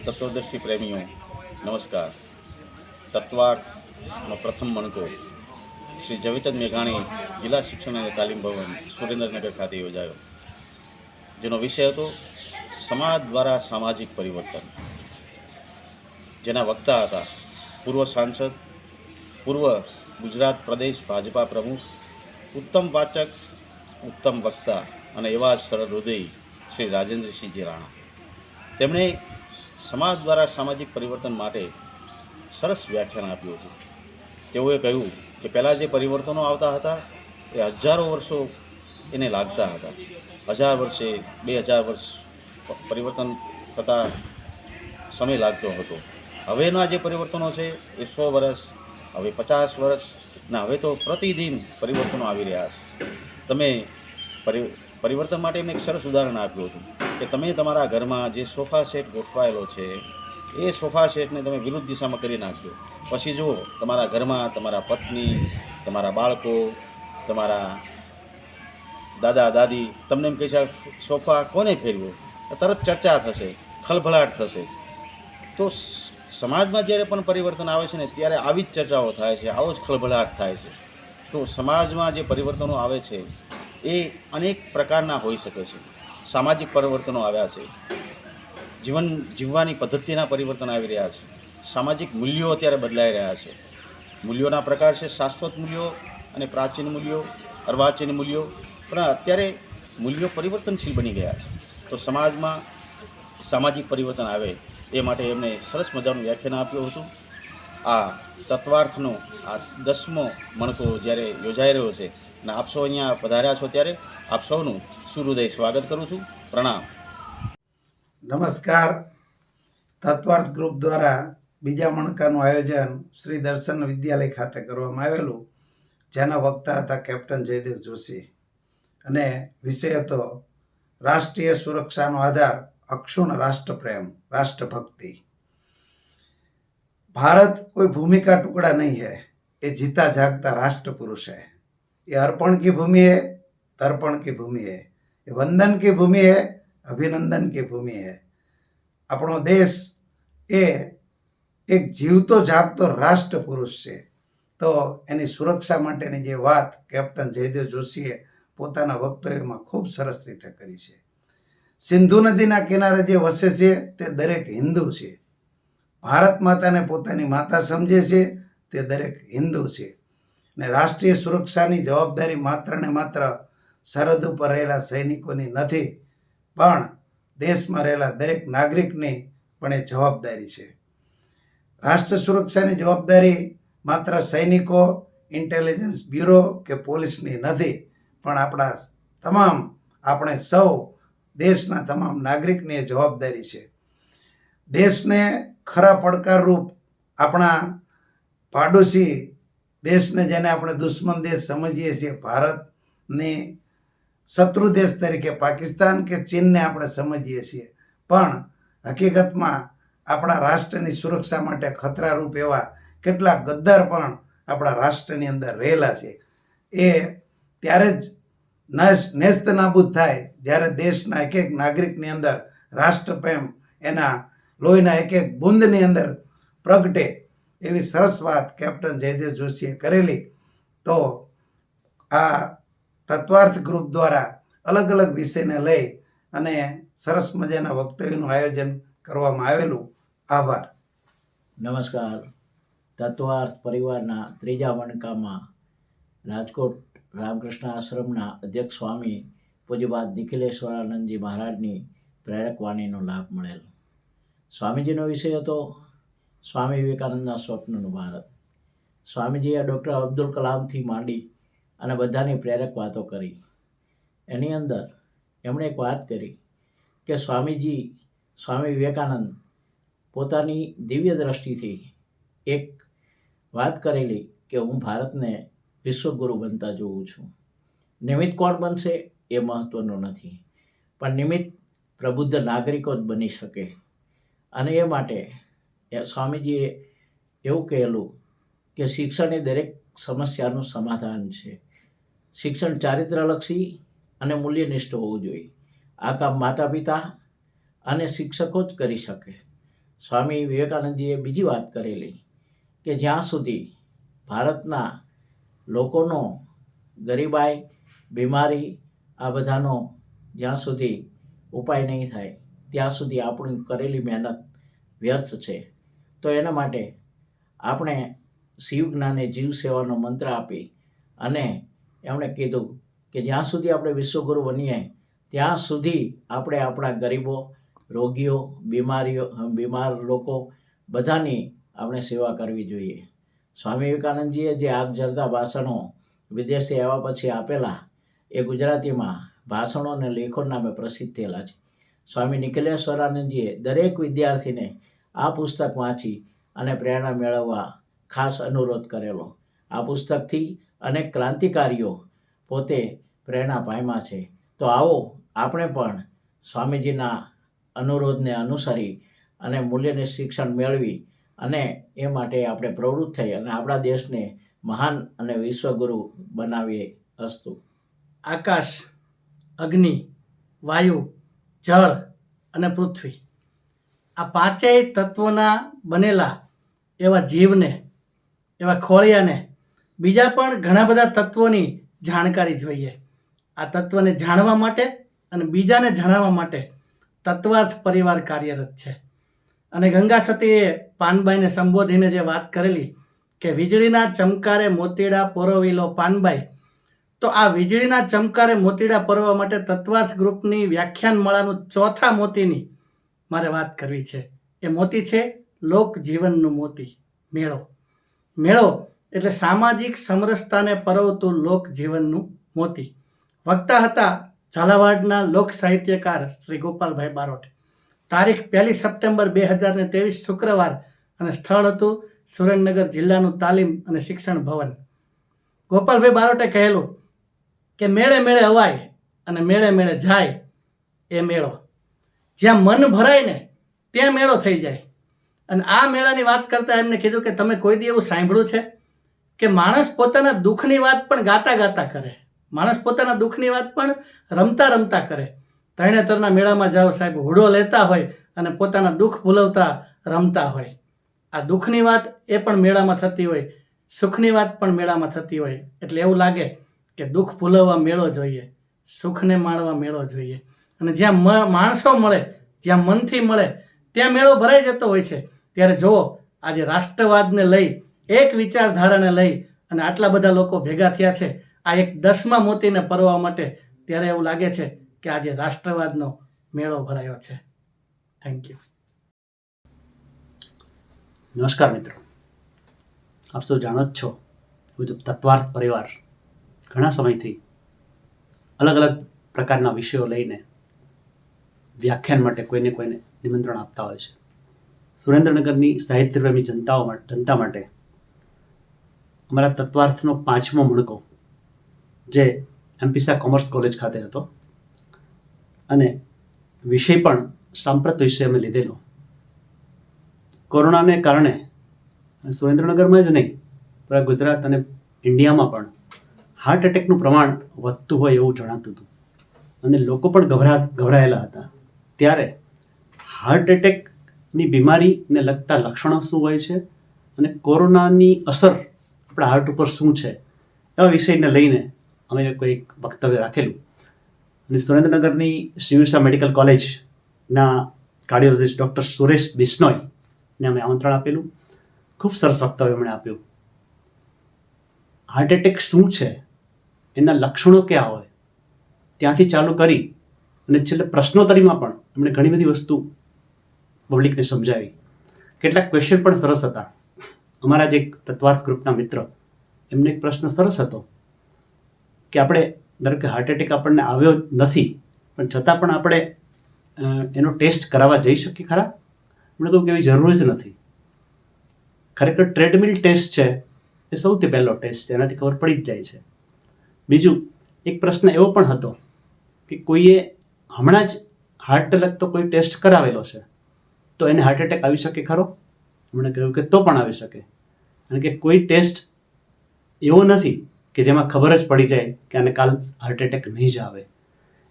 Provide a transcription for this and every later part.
તત્વદર્શી પ્રેમીઓ નમસ્કાર. તત્વાર્થનો પ્રથમ મણકો શ્રી ઝવેરચંદ મેઘાણી જિલ્લા શિક્ષણ અને તાલીમ ભવન સુરેન્દ્રનગર ખાતે યોજાયો, જેનો વિષય હતો સમાજ દ્વારા સામાજિક પરિવર્તન. જેના વક્તા હતા પૂર્વ સાંસદ, પૂર્વ ગુજરાત પ્રદેશ ભાજપા પ્રમુખ, ઉત્તમ વાચક, ઉત્તમ વક્તા અને એવા સરળ હૃદય શ્રી રાજેન્દ્રસિંહજી રાણા. તેમણે સમાજ દ્વારા સામાજિક પરિવર્તન માટે સરસ વ્યાખ્યાન આપ્યું હતું. તેઓએ કહ્યું કે પહેલાં જે પરિવર્તનો આવતા હતા એ હજારો વર્ષો એને લાગતા હતા. 1000 વર્ષે, 2000 વર્ષ પરિવર્તન થતાં સમય લાગતો હતો. હવેના જે પરિવર્તનો છે એ 100 વર્ષ, હવે 50 વર્ષ, ને હવે તો પ્રતિદિન પરિવર્તનો આવી રહ્યા છે. તમે પરિવર્તન માટે એમને એક સરસ ઉદાહરણ આપ્યું હતું કે તમે તમારા ઘરમાં જે સોફા સેટ ગોઠવાયેલો છે એ સોફા સેટને તમે વિરુદ્ધ દિશામાં કરી નાખજો. પછી જુઓ તમારા ઘરમાં તમારા પત્ની, તમારા બાળકો, તમારા દાદા દાદી તમને એમ કહે છે સોફા કોને ફેરવ્યો, તરત ચર્ચા થશે, ખળભળાટ થશે. તો સમાજમાં જ્યારે પણ પરિવર્તન આવે છે ને ત્યારે આવી જ ચર્ચાઓ થાય છે, આવો જ ખળભળાટ થાય છે. તો સમાજમાં જે પરિવર્તનો આવે છે એ અનેક પ્રકારના હોઈ શકે છે. સામાજિક પરિવર્તનો આવ્યા છે, જીવન જીવવાની પદ્ધતિના પરિવર્તન આવી રહ્યા છે, સામાજિક મૂલ્યો અત્યારે બદલાઈ રહ્યા છે. મૂલ્યોના પ્રકાર છે શાશ્વત મૂલ્યો અને પ્રાચીન મૂલ્યો, અર્વાચીન મૂલ્યો. પણ અત્યારે મૂલ્યો પરિવર્તનશીલ બની ગયા છે. તો સમાજમાં સામાજિક પરિવર્તન આવે એ માટે એમણે સરસ મજાનું વ્યાખ્યાન આપ્યું હતું. આ તત્વાર્થનો આ 10મો મણકો જ્યારે યોજાઈ રહ્યો છે અને આપ સૌ અહીંયા પધાર્યા છો ત્યારે આપ સૌનું સુહૃદય સ્વાગત કરું છું. પ્રણામ. નમસ્કાર. તત્વાર્થ ગ્રુપ દ્વારા બીજા મણકાનું આયોજન શ્રી દર્શન વિદ્યાલય ખાતે કરવામાં આવેલું, જેના વક્તા હતા કેપ્ટન જયદેવ જોશી, અને વિષય હતો રાષ્ટ્રીય સુરક્ષાનો આધાર અક્ષુણ રાષ્ટ્રપ્રેમ, રાષ્ટ્રભક્તિ. भारत कोई भूमि का टुकड़ा नहीं है, ये जीता जागता राष्ट्र पुरुष है. ये अर्पण की भूमि है, तर्पण की भूमि है, ये वंदन की भूमि है, अभिनंदन की भूमि है. આપણો દેશ એ એક જીવતો જાગતો રાષ્ટ્ર પુરુષ છે. તો એની સુરક્ષા માટેની જે વાત કેપ્ટન જયદેવ જોશીએ પોતાના વક્તવ્યમાં ખૂબ સરસ રીતે કરી છે. સિંધુ નદીના કિનારે જે વસે છે તે દરેક હિન્દુ છે. ભારત માતાને પોતાની માતા સમજે છે તે દરેક હિન્દુ છે. ને રાષ્ટ્રીય સુરક્ષાની જવાબદારી માત્ર ને માત્ર સરહદ ઉપર રહેલા સૈનિકોની નથી, પણ દેશમાં રહેલા દરેક નાગરિકની પણ એ જવાબદારી છે. રાષ્ટ્ર સુરક્ષાની જવાબદારી માત્ર સૈનિકો, ઇન્ટેલિજન્સ બ્યુરો કે પોલીસની નથી, પણ આપણે સૌ દેશના તમામ નાગરિકની એ જવાબદારી છે. દેશને ખરા પડકારરૂપ આપણા પાડોશી દેશને, જેને આપણે દુશ્મન દેશ સમજીએ છીએ, ભારતની શત્રુ દેશ તરીકે પાકિસ્તાન કે ચીનને આપણે સમજીએ છીએ, પણ હકીકતમાં આપણા રાષ્ટ્રની સુરક્ષા માટે ખતરારૂપ એવા કેટલાક ગદ્દાર પણ આપણા રાષ્ટ્રની અંદર રહેલા છે. એ ત્યારે જ નેસ્ત નાબૂદ થાય જ્યારે દેશના એક એક નાગરિકની અંદર રાષ્ટ્રપ્રેમ એના લોહીના એક એક બુંદની અંદર પ્રગટે. એવી સરસ વાત કેપ્ટન જયદેવ જોશીએ કરેલી. તો આ તત્વાર્થ ગ્રુપ દ્વારા અલગ અલગ વિષયને લઈ અને સરસ મજાના વક્તવ્યનું આયોજન કરવામાં આવેલું. આભાર. નમસ્કાર. તત્વાર્થ પરિવારના ત્રીજા મણકામાં રાજકોટ રામકૃષ્ણ આશ્રમના અધ્યક્ષ સ્વામી પૂજ્યપાદ નિખિલેશ્વરાનંદજી મહારાજની પ્રેરક વાણીનો લાભ મળેલ. સ્વામીજીનો વિષય હતો સ્વામી વિવેકાનંદના સ્વપ્નનું ભારત. સ્વામીજીએ ડૉક્ટર અબ્દુલ કલામથી માંડી અને બધાની પ્રેરક વાતો કરી. એની અંદર એમણે એક વાત કરી કે સ્વામી વિવેકાનંદ પોતાની દિવ્ય દ્રષ્ટિથી એક વાત કરેલી કે હું ભારતને વિશ્વગુરુ બનતા જોઉં છું. નિમિત્ત કોણ બનશે એ મહત્ત્વનું નથી, પણ નિમિત્ત પ્રબુદ્ધ નાગરિકો જ બની શકે. અને એ માટે સ્વામીજીએ એવું કહેલું કે શિક્ષણ એ દરેક સમસ્યાનું સમાધાન છે. શિક્ષણ ચારિત્રલક્ષી અને મૂલ્યનિષ્ઠ હોવું જોઈએ. આ કામ માતા પિતા અને શિક્ષકો જ કરી શકે. સ્વામી વિવેકાનંદજીએ બીજી વાત કરેલી કે જ્યાં સુધી ભારતના લોકોનો ગરીબાઈ, બીમારી આ બધાનો જ્યાં સુધી ઉપાય નહીં થાય ત્યાં સુધી આપણી કરેલી મહેનત વ્યર્થ છે. તો એના માટે આપણે શિવ જ્ઞાને જીવ સેવાનો મંત્ર આપી અને એમણે કીધું કે જ્યાં સુધી આપણે વિશ્વગુરુ બનીએ ત્યાં સુધી આપણે આપણા ગરીબો, રોગીઓ, બીમાર લોકો બધાની આપણે સેવા કરવી જોઈએ. સ્વામી વિવેકાનંદજીએ જે આગ જરતા ભાષણો વિદેશથી આવ્યા પછી આપેલા એ ગુજરાતીમાં ભાષણો અને લેખો નામે પ્રસિદ્ધ થયેલા છે. સ્વામી નિખિલેશ્વરાનંદજીએ દરેક વિદ્યાર્થીને આ પુસ્તક વાંચી અને પ્રેરણા મેળવવા ખાસ અનુરોધ કરેલો. આ પુસ્તકથી અનેક ક્રાંતિકારીઓ પોતે પ્રેરણા પામ્યા છે. તો આવો આપણે પણ સ્વામીજીના અનુરોધને અનુસરી અને મૂલ્યને શિક્ષણ મેળવી અને એ માટે આપણે પ્રવૃત્ત થઈ અને આપણા દેશને મહાન અને વિશ્વગુરુ બનાવીએ. અસ્તુ. આકાશ, અગ્નિ, વાયુ, જળ અને પૃથ્વી આ પાંચેય તત્વોના બનેલા એવા જીવને, એવા ખોળિયાને બીજા પણ ઘણા બધા તત્વોની જાણકારી જોઈએ. આ તત્વને જાણવા માટે અને બીજાને જણાવવા માટે તત્વાર્થ પરિવાર કાર્યરત છે. અને ગંગા સતીએ પાનબાઈને સંબોધીને જે વાત કરેલી કે વીજળીના ચમકારે મોતીડા પરોવીલો પાનબાઈ, તો આ વીજળીના ચમકારે મોતીડા પરવા માટે તત્વાર્થ ગ્રુપની વ્યાખ્યાન માળાનું ચોથા મોતીની મારે વાત કરવી છે. એ મોતી છે લોક જીવનનું મોતી, મેળો. મેળો એટલે સામાજિક સમરસતાને પરવતું લોક જીવનનું મોતી. વક્તા હતા ઝાલાવાડના લોક સાહિત્યકાર શ્રી ગોપાલભાઈ બારોટ. તારીખ 1 સપ્ટેમ્બર 2023 શુક્રવાર અને સ્થળ હતું સુરેન્દ્રનગર જિલ્લાનું તાલીમ અને શિક્ષણ ભવન. ગોપાલભાઈ બારોટે કહેલું કે મેળે મેળે અવાય અને મેળે મેળે જાય એ મેળો. જ્યાં મન ભરાય ને ત્યાં મેળો થઈ જાય. અને આ મેળાની વાત કરતાં એમને કીધું કે તમે કોઈ દી એવું સાંભળ્યું છે કે માણસ પોતાના દુઃખની વાત પણ ગાતા ગાતા કરે, માણસ પોતાના દુઃખની વાત પણ રમતા રમતા કરે. તરણેતરના મેળામાં જાઓ સાહેબ, હુડો લેતા હોય અને પોતાના દુઃખ ભૂલવતા રમતા હોય. આ દુઃખની વાત એ પણ મેળામાં થતી હોય, સુખની વાત પણ મેળામાં થતી હોય. એટલે એવું લાગે કે દુઃખ ભૂલવવા મેળો જોઈએ, સુખને માણવા મેળો જોઈએ. અને જ્યાં માણસો મળે, જ્યાં મનથી મળે ત્યાં મેળો ભરાઈ જતો હોય છે. ત્યારે જુઓ આજે રાષ્ટ્રવાદને લઈ, એક વિચારધારાને લઈ અને આટલા બધા લોકો ભેગા થયા છે આ એક 10મા મોતીને પરવા માટે. ત્યારે એવું લાગે છે કે આજે રાષ્ટ્રવાદનો મેળો ભરાયો છે. Thank you. નમસ્કાર મિત્રો, આપ સૌ જાણો જ છો તત્વાર્થ પરિવાર ઘણા સમયથી અલગ અલગ પ્રકારના વિષયો લઈને વ્યાખ્યાન માટે કોઈને નિમંત્રણ આપતા હોય છે. સુરેન્દ્રનગરની સાહિત્યપ્રેમી જનતા માટે અમારા તત્વાર્થનો 5મો મણકો જે એમપીસા કોમર્સ કોલેજ ખાતે હતો અને વિષય પણ સાંપ્રત વિષય અમે લીધેલો. કોરોનાને કારણે સુરેન્દ્રનગરમાં જ નહીં પણ ગુજરાત અને ઇન્ડિયામાં પણ હાર્ટ એટેકનું પ્રમાણ વધતું હોય એવું જણાતું હતું અને લોકો પણ ગભરાયેલા હતા. ત્યારે હાર્ટ એટેકની બીમારીને લગતા લક્ષણો શું હોય છે અને કોરોનાની અસર આપણા હાર્ટ ઉપર શું છે એવા વિષયને લઈને અમે કોઈ વક્તવ્ય રાખેલું. અને સુરેન્દ્રનગરની શિવસા મેડિકલ કોલેજના કાર્ડિયોલોજિસ્ટ ડૉક્ટર સુરેશ બિશ્નોઈને અમે આમંત્રણ આપેલું. ખૂબ સરસ વક્તવ્ય એમણે આપ્યું. હાર્ટ એટેક શું છે, એના લક્ષણો ક્યાં હોય, ત્યાંથી ચાલુ કરી અને છેલ્લે પ્રશ્નોત્તરીમાં પણ એમણે ઘણી બધી વસ્તુ પબ્લિકને સમજાવી. કેટલાક ક્વેશ્ચન પણ સરસ હતા. અમારા જે તત્વાર્થ ગ્રુપના મિત્ર, એમને એક પ્રશ્ન સરસ હતો કે આપણે ધારો કે હાર્ટ એટેક આપણને આવ્યો નથી પણ છતાં પણ આપણે એનો ટેસ્ટ કરાવવા જઈ શકીએ ખરા? એમણે કહ્યું કે એવી જરૂર જ નથી. ખરેખર ટ્રેડમિલ ટેસ્ટ છે એ સૌથી પહેલો ટેસ્ટ છે, એનાથી ખબર પડી જ જાય છે. બીજું એક પ્રશ્ન એવો પણ હતો કે કોઈએ હમણાં જ હાર્ટ લગતો કોઈ ટેસ્ટ કરાવેલો છે તો એને હાર્ટ એટેક આવી શકે ખરો? એમણે કહ્યું કે તો પણ આવી શકે, કારણ કે કોઈ ટેસ્ટ એવો નથી કે જેમાં ખબર જ પડી જાય કે આને કાલ હાર્ટ એટેક નહીં જ આવે.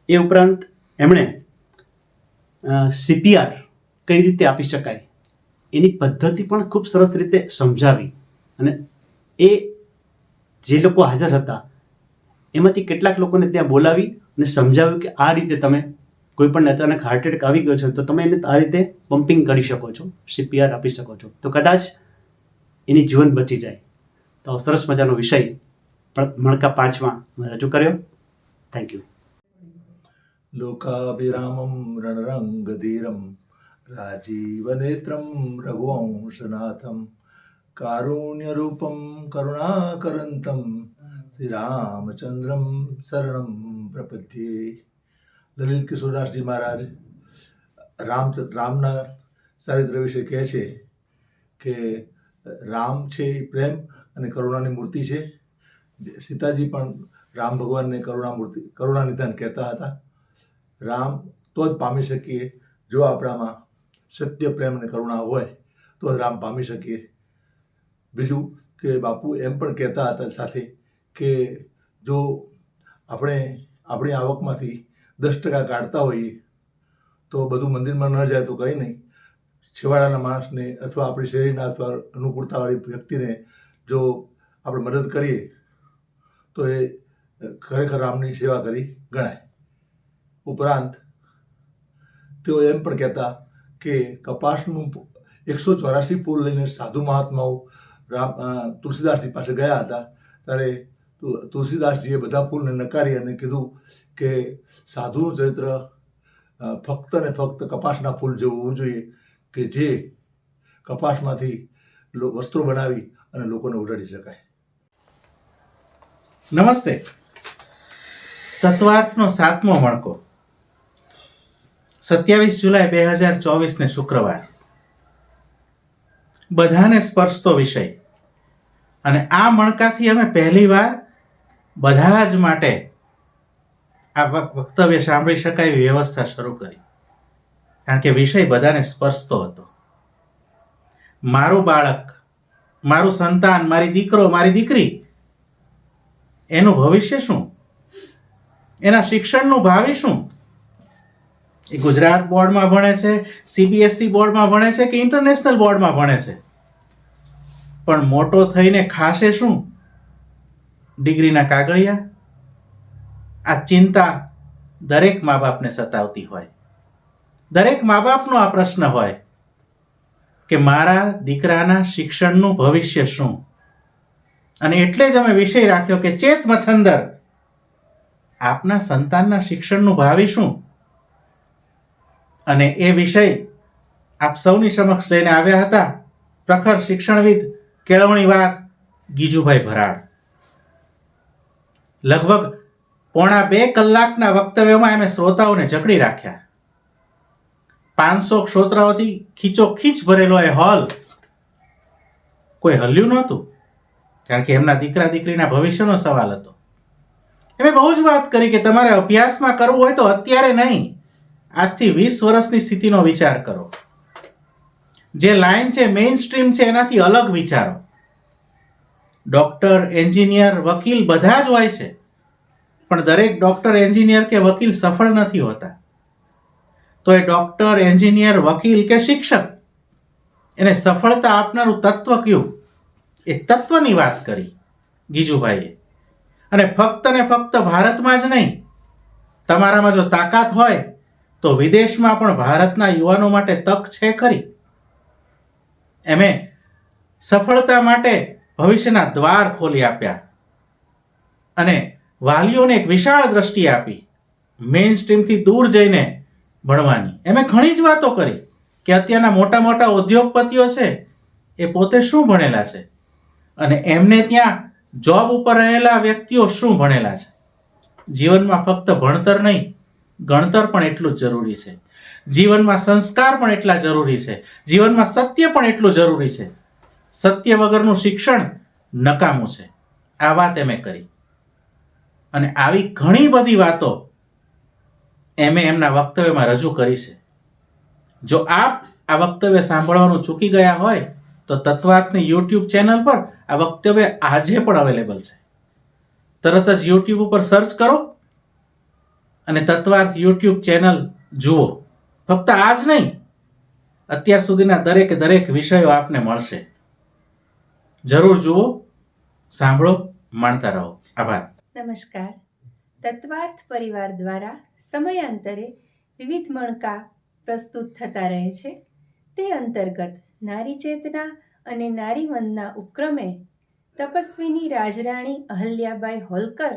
એ ઉપરાંત એમણે CPR કઈ રીતે આપી શકાય એની પદ્ધતિ પણ ખૂબ સરસ રીતે સમજાવી અને એ જે લોકો હાજર હતા એમાંથી કેટલાક લોકોને ત્યાં બોલાવી અને સમજાવ્યું કે આ રીતે તમે કોઈ પણ અચાનક હાર્ટ એટેક આવી ગયો છે તો તમે એને આ રીતે પમ્પિંગ કરી શકો છો, CPR આપી શકો છો, તો કદાચ એની જીવન બચી જાય. તો સરસ મજાનો વિષય મણકા 5માં મેં રજૂ કર્યો. Thank you. લોકાભિરામમ રણરંગધીરમ રાજીવનેત્રમ રઘુવંશનાથમ કારુણ્યરૂપમ કરુણાકરંતમ શ્રીરામચંદ્રમ શરણમ પ્રપદ્યે. લલિત કિશોરદાસજી મહારાજ રામના ચારિત્ર વિશે કહે છે કે રામ છે એ પ્રેમ અને કરુણાની મૂર્તિ છે. સીતાજી પણ રામ ભગવાનને કરુણા નિધાન કહેતા હતા. રામ તો જ પામી શકીએ જો આપણામાં સત્ય પ્રેમ અને કરુણા હોય તો જ રામ પામી શકીએ. બીજું કે બાપુ એમ પણ કહેતા હતા સાથે કે જો આપણે આપણી આવકમાંથી 10% કાઢતા હોઈએ તો બધું મંદિરમાં ન જાય તો કંઈ નહીં, છેવાડાના માણસને અથવા આપણી શેરીના અથવા અનુકૂળતાવાળી વ્યક્તિને જો આપણે મદદ કરીએ તો એ ખરેખર રામની સેવા કરી ગણાય. ઉપરાંત તેઓ એમ પણ કહેતા કે કપાસનું 184 ફૂલ લઈને સાધુ મહાત્માઓ તુલસીદાસજી પાસે ગયા હતા ત્યારે તુલસીદાસજીએ બધા ફૂલને નકારી અને કીધું કે સાધુનું ચરિત્ર ફક્ત ને ફક્ત કપાસના ફૂલ જેવું હોવું જોઈએ કે જે કપાસમાંથી વસ્ત્રો બનાવી અને લોકોને ઉડાડી શકાય. નમસ્તે. તત્વાર્થનો 7મો મણકો 27 જુલાઈ 2024 ને શુક્રવાર. બધાને સ્પર્શતો વિષય અને આ મણકાથી અમે પહેલીવાર બધા જ માટે આ વક્તવ્ય સાંભળી શકાય એવી વ્યવસ્થા શરૂ કરી, કારણ કે વિષય બધાને સ્પર્શતો હતો. મારું બાળક, મારું સંતાન, મારી દીકરો, મારી દીકરી, એનું ભવિષ્ય શું, એના શિક્ષણનું ભાવિ શું? એ ગુજરાત બોર્ડમાં ભણે છે, CBSE બોર્ડમાં ભણે છે કે ઇન્ટરનેશનલ બોર્ડમાં ભણે છે, પણ મોટો થઈને ખાશે શું? ડિગ્રીના કાગળિયા? આ ચિંતા દરેક મા બાપને સતાવતી હોય. દરેક મા બાપનો આ પ્રશ્ન હોય કે મારા દીકરાના શિક્ષણનું ભવિષ્ય શું? અને એટલે જ અમે વિષય રાખ્યો કે ચેત મચ્છંદર, આપના સંતાનના શિક્ષણનું ભાવિ શું? અને એ વિષય આપ સૌની સમક્ષ લઈને આવ્યા હતા પ્રખર શિક્ષણવિદ, કેળવણીવાર ગીજુભાઈ ભરાડ. લગભગ 1.5 કલાકના વક્તવ્યમાં અમે શ્રોતાઓને જકડી રાખ્યા. 500 શ્રોતાઓથી ખીચોખીચ ભરેલો એ હોલ કોઈ હલ્યું નહોતું, કારણ કે એમના દીકરા દીકરીના ભવિષ્યનો સવાલ હતો. એમે બહુ જ વાત કરી કે તમારે અભ્યાસમાં કરવું હોય તો અત્યારે નહીં, આજથી 20 વર્ષની સ્થિતિનો વિચાર કરો. જે લાઈન છે, મેઇન સ્ટ્રીમ છે, એનાથી અલગ વિચારો. ડોક્ટર, એન્જિનિયર, વકીલ બધા જ હોય છે, પણ દરેક ડોક્ટર, એન્જિનિયર કે વકીલ સફળ નથી હોતા. તો એ ડોક્ટર, એન્જિનિયર, વકીલ કે શિક્ષક, એને સફળતા આપનારું તત્વ કયું? એ તત્વની વાત કરી ગીજુભાઈએ. અને ફક્ત ને ફક્ત ભારતમાં જ નહીં, તમારામાં જો તાકાત હોય તો વિદેશમાં પણ ભારતના યુવાનો માટે તક છે ખરી. એમે સફળતા માટે ભવિષ્યના દ્વાર ખોલી આપ્યા અને વાલીઓને એક વિશાળ દ્રષ્ટિ આપી, મેઇન સ્ટ્રીમથી દૂર જઈને ભણવાની. એમે ઘણી જ વાતો કરી કે અત્યારના મોટા મોટા ઉદ્યોગપતિઓ છે એ પોતે શું ભણેલા છે અને એમને ત્યાં જોબ ઉપર રહેલા વ્યક્તિઓ શું ભણેલા છે. જીવનમાં ફક્ત ભણતર નહીં, ગણતર પણ એટલું જ જરૂરી છે. જીવનમાં સંસ્કાર પણ એટલા જરૂરી છે. જીવનમાં સત્ય પણ એટલું જરૂરી છે. સત્ય વગરનું શિક્ષણ નકામું છે. આ વાત એમે કરી અને આવી ઘણી બધી વાતો એમે એમના વક્તવ્યમાં રજૂ કરી છે. જો આપ આ વક્તવ્ય સાંભળવાનું ચૂકી ગયા હોય તો તત્વાર્થની YouTube ચેનલ પર આ વક્તવ્ય આજે પણ અવેલેબલ છે. તરત જ YouTube ઉપર સર્ચ કરો અને તત્વાર્થ YouTube ચેનલ જુઓ. ફક્ત આજ નહીં, અત્યાર સુધીના દરેક વિષયો આપને મળશે. જરૂર જુઓ, સાંભળો, માણતા રહો. આભાર. નમસ્કાર. તત્વાર્થ પરિવાર દ્વારા સમયાંતરે વિવિધ મણકા પ્રસ્તુત થતા રહે છે. તે અંતર્ગત નારી ચેતના અને નારી વંદના ઉપક્રમે તપસ્વીની રાજરાણી અહલ્યાબાઈ હોલકર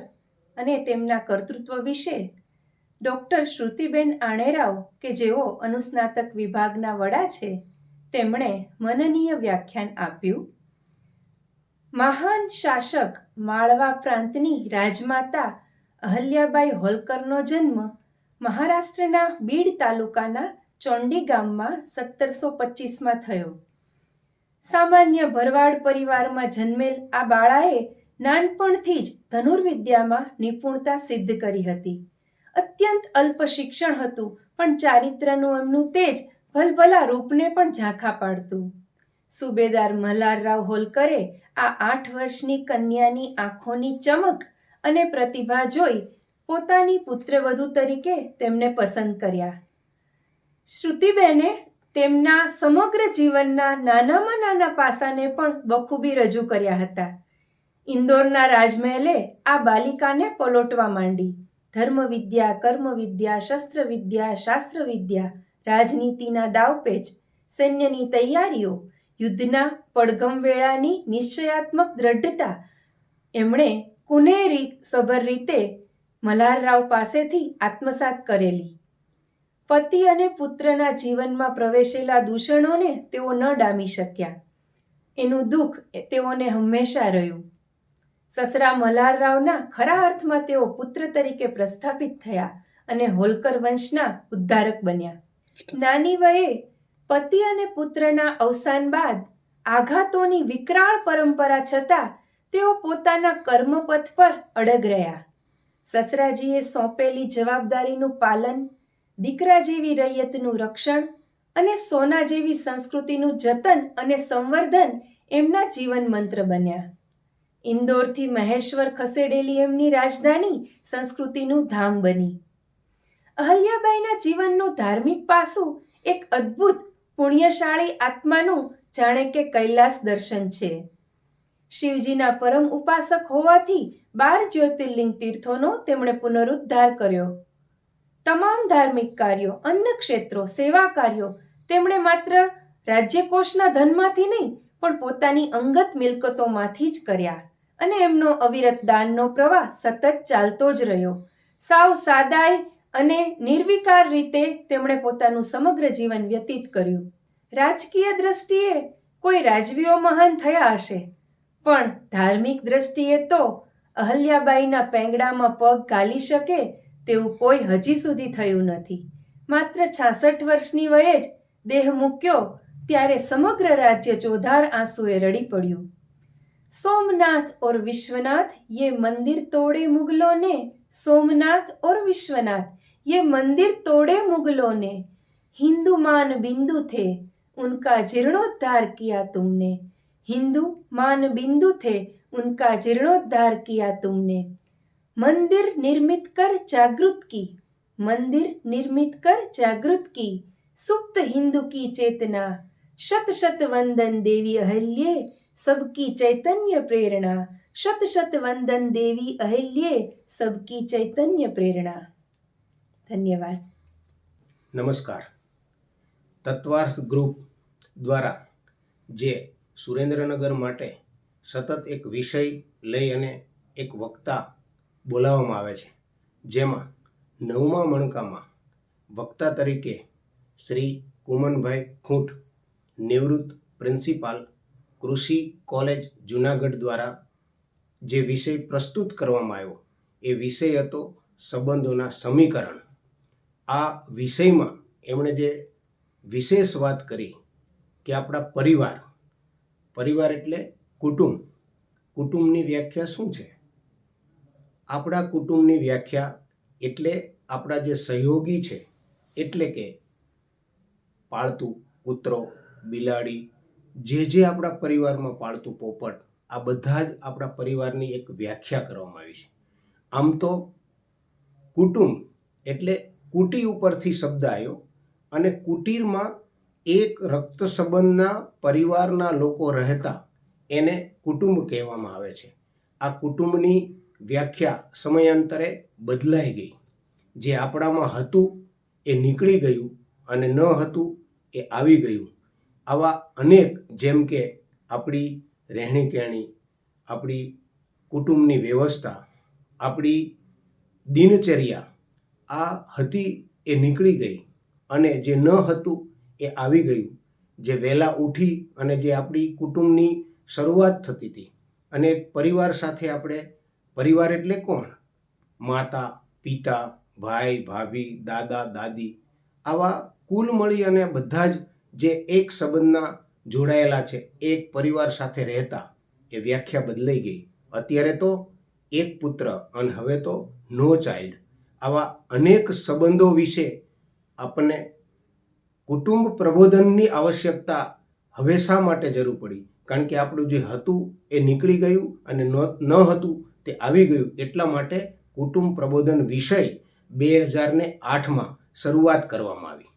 અને તેમના કર્તૃત્વ વિશે ડૉક્ટર શ્રુતિબેન આણેરાવ કે જેઓ અનુસ્નાતક વિભાગના વડા છે, તેમણે મનનીય વ્યાખ્યાન આપ્યું. મહાન શાસક માળવા પ્રાંતની રાજમાતા અહલ્યાબાઈ હોલકરનો જન્મ મહારાષ્ટ્રના બીડ તાલુકાના ચોંડી ગામમાં 1725માં થયો. સામાન્ય ભરવાડ પરિવારમાં જન્મેલ આ બાળાએ નાનપણથી જ ધનુર્વિદ્યામાં નિપુણતા સિદ્ધ કરી હતી. અત્યંત અલ્પ શિક્ષણ હતું, પણ ચારિત્રનું એમનું તેજ ભલભલા રૂપને પણ ઝાંખા પાડતું. સુબેદાર મલ્હારરાવ હોલકરે આ 8 વર્ષની કન્યાની આંખોની ચમક અને પ્રતિભા જોઈ પોતાની પુત્રવધુ તરીકે તેમને પસંદ કર્યા. શ્રુતિબેને તેમના સમગ્ર જીવનના નાનામાં નાના પાસાને પણ બખૂબી રજૂ કર્યા હતા. ઇન્દોરના રાજમહેલે આ બાલિકાને પલોટવા માંડી. ધર્મવિદ્યા, કર્મવિદ્યા, શસ્ત્રવિદ્યા, શાસ્ત્રવિદ્યા, રાજનીતિના દાવપેચ, સૈન્યની તૈયારીઓ, યુદ્ધના પડઘમ વેળાની નિશ્ચયાત્મક દ્રઢતા એમણે કુનેરી સભર રીતે મલ્હારરાવ પાસેથી આત્મસાત કરેલી. પતિ અને પુત્રના જીવનમાં પ્રવેશેલા દૂષણોને તેઓ ન ડામી શક્યા. એનું દુઃખ તેઓને હંમેશા રહ્યું. સસરા મલ્હારરાવના ખરા અર્થમાં તેઓ પુત્ર તરીકે પ્રસ્થાપિત થયા અને હોલકર વંશના ઉદ્ધારક બન્યા. નાની વયે પતિ અને પુત્રના અવસાન બાદ આઘાતોની વિકરાળ પરંપરા છતાં તેઓ પોતાના કર્મપથ પર અડગ રહ્યા. સસરાજીએ સોંપેલી જવાબદારીનું પાલન, દીકરા જેવી રૈયતનું રક્ષણ અને સોના જેવી સંસ્કૃતિનું જતન અને સંવર્ધન એમના જીવન મંત્ર બન્યા. ઇન્દોરથી મહેશ્વર ખસેડેલી એમની રાજધાની સંસ્કૃતિનું ધામ બની. અહલ્યાબાઈના જીવનનું ધાર્મિક પાસું એક અદ્ભુત પુણ્યશાળી આત્માનું જાણે કે કૈલાસ દર્શન છે. શિવજીના પરમ ઉપાસક હોવાથી 12 જ્યોતિર્લિંગ તીર્થોનો તેમણે પુનરુદ્ધાર કર્યો. તમામ ધાર્મિક કાર્યો, અન્ન ક્ષેત્રો, સેવા કાર્યો તેમણે માત્ર રાજ્યકોષના ધનમાંથી નહીં પણ પોતાની અંગત મિલકતોમાંથી જ કર્યા અને એમનો અવિરત દાનનો પ્રવાહ સતત ચાલતો જ રહ્યો. સાવ સાદાઈ અને નિર્વિકાર રીતે તેમણે પોતાનું સમગ્ર જીવન વ્યતીત કર્યું. રાજકીય દ્રષ્ટિએ કોઈ રાજવીઓ મહાન થયા હશે, પણ ધાર્મિક દ્રષ્ટિએ તો અહલ્યાબાઈના પેંગડામાં પગ ઘાલી શકે તેવું કોઈ હજી સુધી થયું નથી. માત્ર 66 વર્ષની વયે જ દેહ મૂક્યો ત્યારે સમગ્ર રાજ્ય ચોધાર આંસુએ રડી પડ્યું. સોમનાથ ઓર વિશ્વનાથ ये मंदिर तोड़े मुगलों ने, सोमनाथ और विश्वनाथ ये मंदिर तोड़े मुगलों ने, हिंदू मान बिंदु थे उनका जीर्णोद्धार किया तुमने, हिंदू मान बिंदु थे उनका जीर्णोद्धार किया तुमने, मंदिर निर्मित कर जागृत की, मंदिर निर्मित कर जागृत की, सुप्त हिंदू की चेतना, शत शत वंदन देवी अहल्ये सबकी चैतन्य प्रेरणा, शत शत वंदन देवी अहल्ये सबकी चैतन्य प्रेरणा. ધન્યવાદ. નમસ્કાર. તત્વાર્થ ગ્રુપ દ્વારા જે સુરેન્દ્રનગર માટે સતત એક વિષય લઈ અને એક વક્તા બોલાવવામાં આવે છે, જેમાં 9મા મણકામાં વક્તા તરીકે શ્રી કુમનભાઈ ખૂંટ, નિવૃત્ત પ્રિન્સિપાલ, કૃષિ કોલેજ જુનાગઢ દ્વારા જે વિષય પ્રસ્તુત કરવામાં આવ્યો એ વિષય હતો સંબંધોના સમીકરણ. આ વિષયમાં એમણે જે વિશેષ વાત કરી કે આપણા પરિવાર એટલે કુટુંબની વ્યાખ્યા શું છે? આપણા કુટુંબની વ્યાખ્યા એટલે આપણા જે સહયોગી છે, એટલે કે પાળતું કૂતરો, બિલાડી, જે આપણા પરિવારમાં પાળતું પોપટ, આ બધા જ આપણા પરિવારની એક વ્યાખ્યા કરવામાં આવી છે. આમ તો કુટુંબ એટલે કુટી ઉપરથી શબ્દ આવ્યો અને કુટીરમાં એક રક્ત સંબંધના પરિવારના લોકો રહેતા એને કુટુંબ કહેવામાં આવે છે. આ કુટુંબની વ્યાખ્યા સમયાંતરે બદલાઈ ગઈ. જે આપણામાં હતું એ નીકળી ગયું અને ન હતું એ આવી ગયું. આવા અનેક, જેમ કે આપણી રહેણી કહેણી, આપણી કુટુંબની વ્યવસ્થા, આપણી દિનચર્યા, આ હતી એ નીકળી ગઈ અને જે ન હતું એ આવી ગયું. જે વહેલા ઉઠી અને જે આપણી કુટુંબની શરૂઆત થતી હતી અને એક પરિવાર સાથે આપણે, પરિવાર એટલે કોણ? માતા, પિતા, ભાઈ, ભાભી, દાદા, દાદી, આવા કુલ મળી અને બધા જ જે એક સંબંધના જોડાયેલા છે, એક પરિવાર સાથે રહેતા, એ વ્યાખ્યા બદલાઈ ગઈ. અત્યારે તો એક પુત્ર અને હવે તો નો ચાઇલ્ડ. આવા અનેક સંબંધો વિશે આપણને કુટુંબ પ્રબોધનની આવશ્યકતા હવે શા માટે જરૂર પડી? કારણ કે આપણું જે હતું એ નીકળી ગયું અને ન હતું તે આવી ગયું. એટલા માટે કુટુંબ પ્રબોધન વિષય 2008માં શરૂઆત કરવામાં આવી.